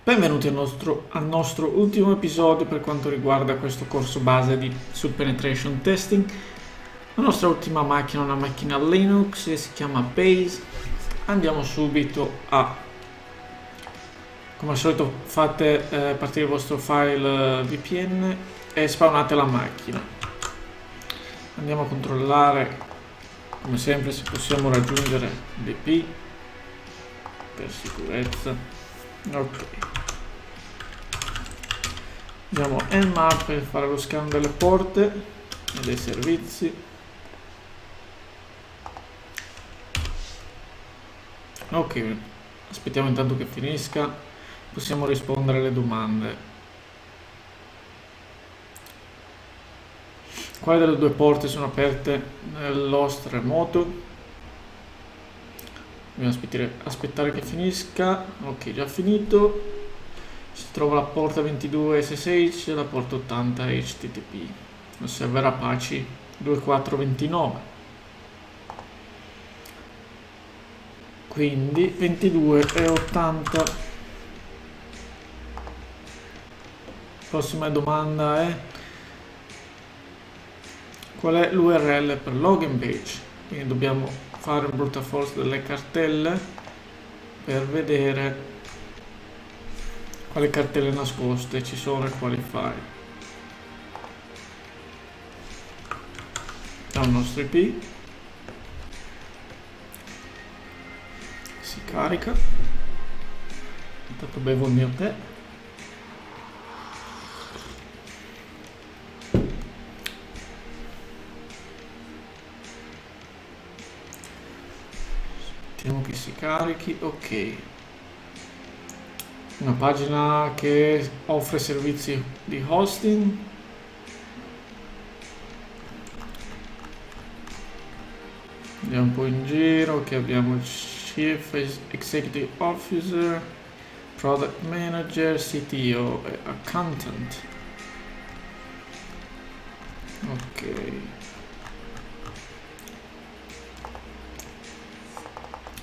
Benvenuti al nostro ultimo episodio per quanto riguarda questo corso base sul penetration testing. La nostra ultima macchina è una macchina Linux e si chiama Base. Andiamo subito come al solito fate partire il vostro file VPN e spawnate la macchina. Andiamo a controllare come sempre se possiamo raggiungere l'IP per sicurezza. Ok. Andiamo nmap per fare lo scan delle porte e dei servizi. Ok, aspettiamo intanto che finisca, possiamo rispondere alle domande. Quali delle due porte sono aperte nell'host remoto? Dobbiamo aspettare che finisca. Ok, già finito. Si trova la porta 22 SSH e la porta 80 HTTP. Il server Apache 2429. Quindi 22 e 80. Prossima domanda è: qual è l'URL per login page? Quindi dobbiamo fare un brute force delle cartelle per vedere quali cartelle nascoste ci sono e quali file. Dal nostro IP si carica. Intanto bevo il mio tè. Aspettiamo che si carichi. Ok, una pagina che offre servizi di hosting. Andiamo un po' in giro, che abbiamo il Chief Executive Officer, Product Manager, CTO e Accountant. Ok.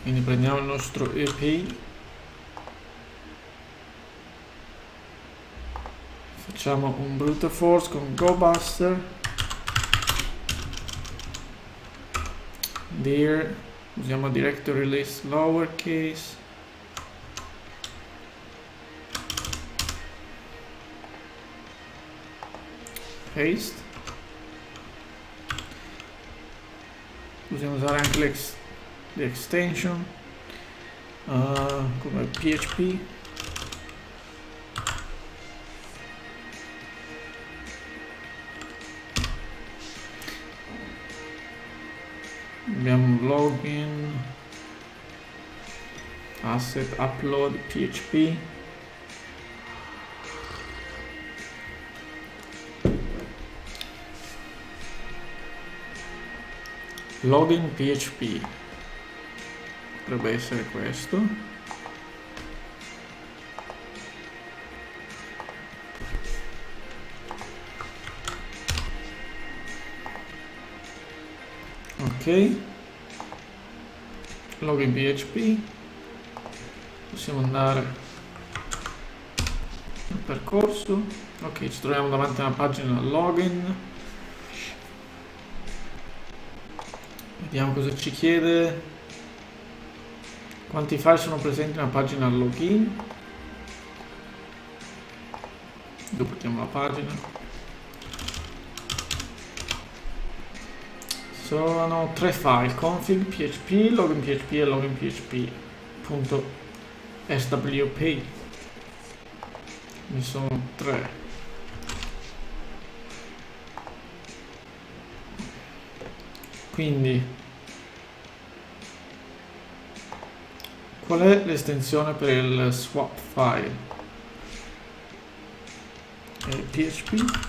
Quindi prendiamo il nostro EP. Facciamo un brute force con GoBuster. Dir, usiamo directory list lowercase. Paste. Possiamo usare anche l'extension come PHP. Abbiamo un login, asset upload PHP. Login PHP dovrebbe essere questo. Ok, login PHP, possiamo andare nel percorso. Ok, ci troviamo davanti a una pagina login. Vediamo cosa ci chiede. Quanti file sono presenti nella pagina login? Duplichiamo la pagina. Sono 3 file: config php, login php e login php.swp. Ne sono 3. Quindi qual è l'estensione per il swap file? PHP.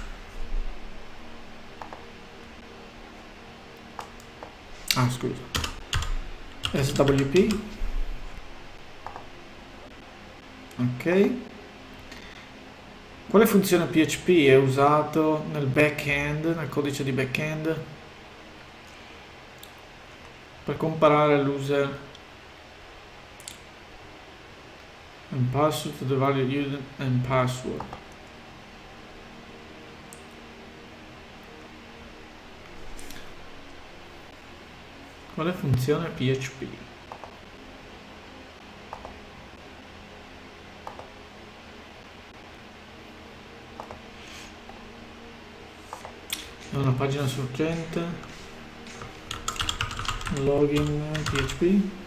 Scusa. SWP. Ok. Quale funzione PHP è usato nel backend, nel codice di backend, per comparare l'user and password to the valid user and password. Quale funzione PHP? È una pagina sorgente, login PHP.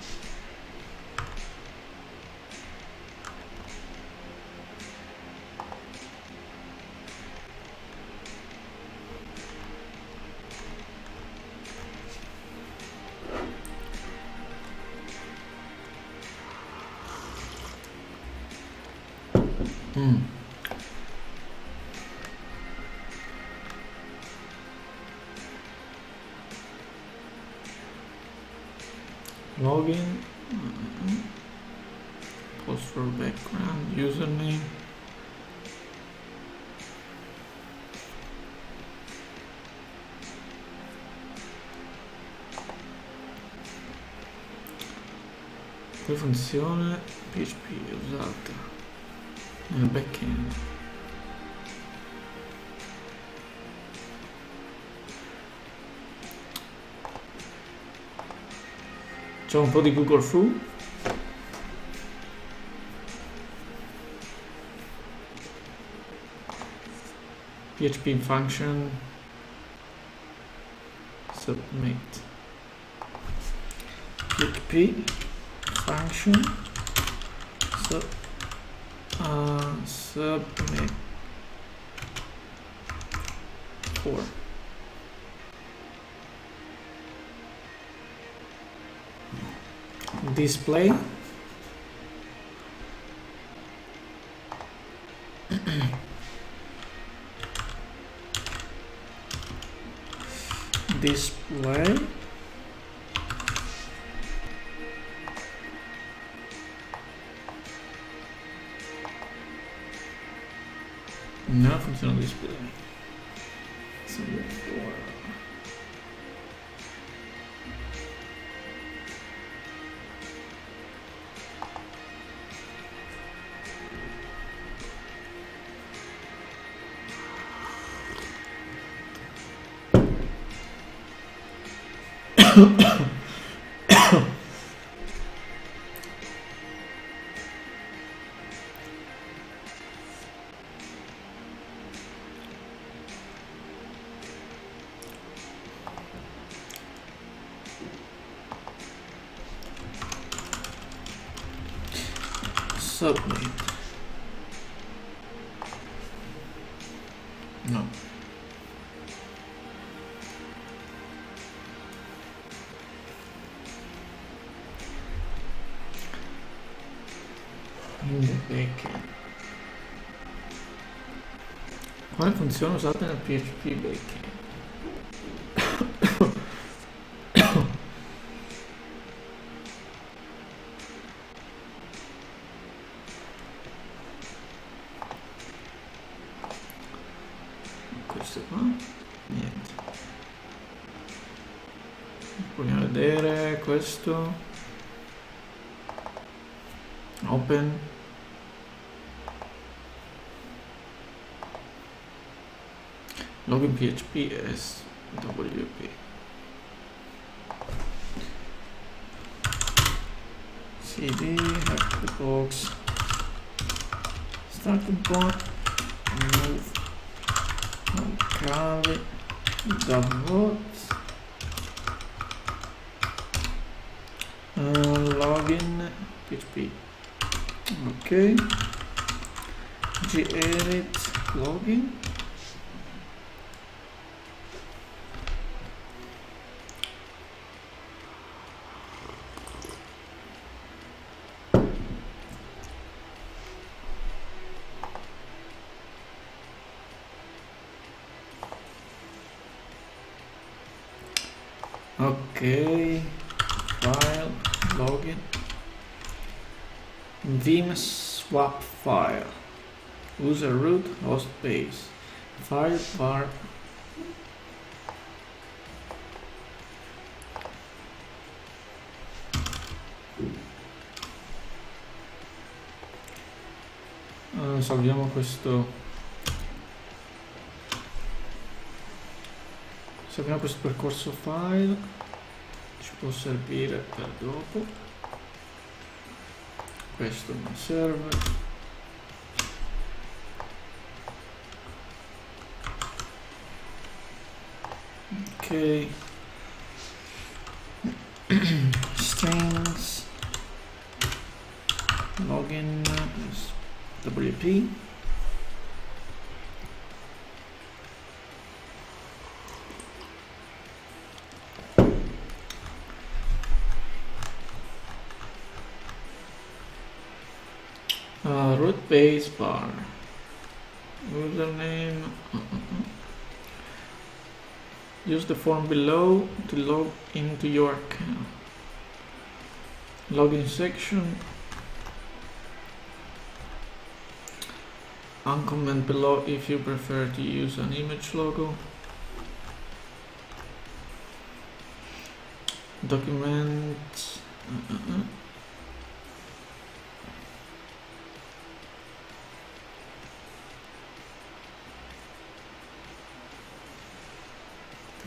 Login, post for background, username. Che funzione PHP è usata nel backend? C'è un po' di Google Fu. PHP function submit. PHP function submit for display display no funziona display. Submit. No. In the backend. Quale funzione usate nel PHP backend? Questo qua? Niente. Proviamo a vedere questo. Open. Login PHP SWP. CD, hack the box, starting point, move, locale, download, login PHP. Ok, gedit login. Ok, file, login, vim swap file, user root, host base, file var, Salviamo questo. Salviamo questo percorso file, ci può servire per dopo. Questo non serve. Ok. Strings login is WP. Root base bar, username. Use the form below to log into your account. Login section. Uncomment below if you prefer to use an image logo. Document.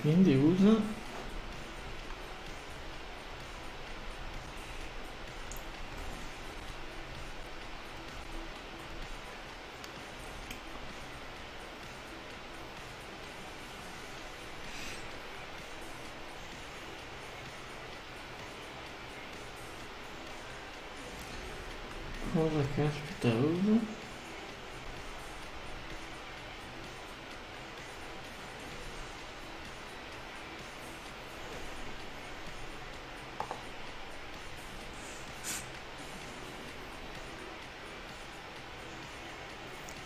Quindi usa cosa caspita usa?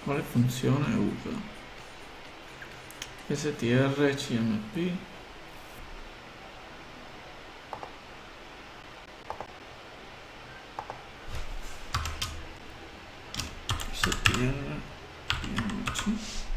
Quale funzione usa? str cmp str cmp